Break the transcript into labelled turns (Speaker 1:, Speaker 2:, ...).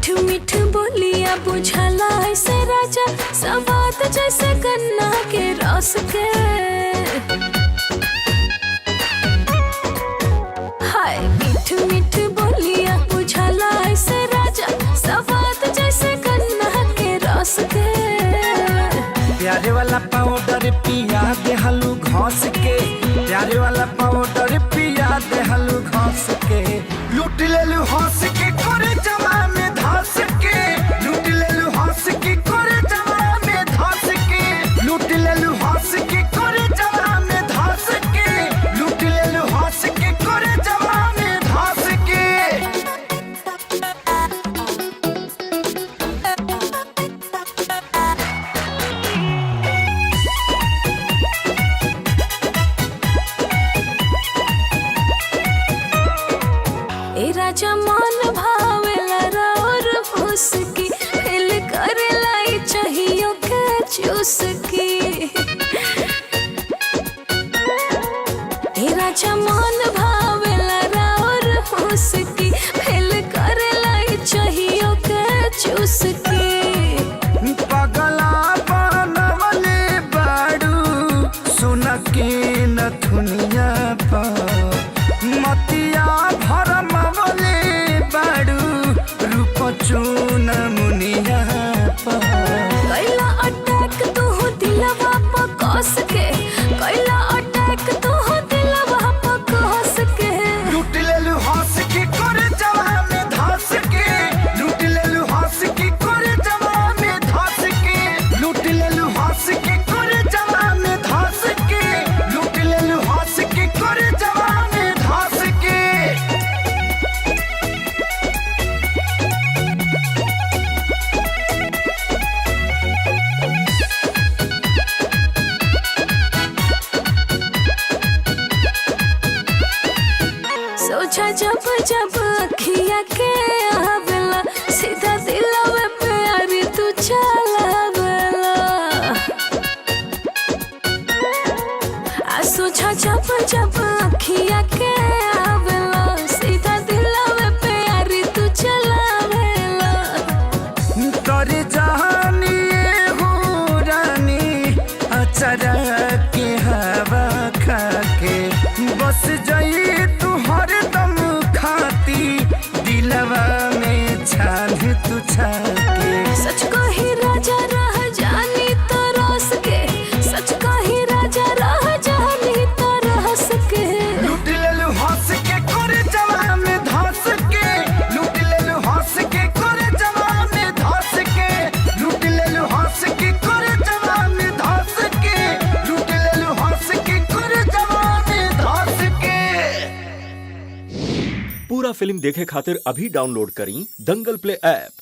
Speaker 1: मीठ मीठ बोलिया बुझला ऐसे राजा, सवाद जैसे गन्ना के रस के। हाय मीठ मीठ बोलिया बुझला ऐसे राजा, सवाद जैसे गन्ना के रस के।
Speaker 2: प्यारे वाला पाउडर पिया दे हलू घास के, प्यारे वाला पाउडर पिया दे हलू घास के। लूट ले लू हंस के करे जमा में धस के, लूट ले लू हंस के करे जमा में धस के, लूट ले लू हंस के करे जमा में धस के, लूट ले लू हंस के करे जमा में धस के।
Speaker 1: ए राजा मन भावेला और फुसकी, हिल करेला ई चाहियो के चुसकी। ए राजा मन भावेला और फुसकी, हिल करेला ई चाहियो के चुसकी।
Speaker 2: पगला बनवले बाड़ू सुन के नथुनिया पर, मतिया भरमवले बाड़ू रूप चून मुनिया पर।
Speaker 1: कैला अटैक तू दिलवा पर कस के, कैला अटैक तू दिलवा पर कस के।
Speaker 2: लूट ले लू हंस के करे जवा में धस के, लूट ले लू हंस के करे जवा में धस के, लूट ले लू हंस के करे जवा में धस के, लूट ले लू हंस के करे जवा में धस के।
Speaker 1: सोचा जब जब अखिया के आवेला, सीधा दिलवे पे यारी तू चलावेला। आ सोचा जब जब अखिया के आवेला, सीधा दिलवे पे यारी तू चलावेला।
Speaker 2: तोरी जहानी हो रानी अचरा के हवा खाके, बस जाई तू हरदम खाती दिलवा में छान तू छाके।
Speaker 1: सच कही राजा रह जानी तो रस के, सच कही राजा रह जानी तो रस के।
Speaker 2: लूट ले लू हंस के करे जवा में धस के, लूट ले लू हंस के करे जवा में धस के, लूट ले लू हंस के करे जवा में धस के, लूट ले लू हंस के करे जवा में धस के।
Speaker 3: पूरा फिल्म देखे खातिर अभी डाउनलोड करी दंगल प्ले ऐप।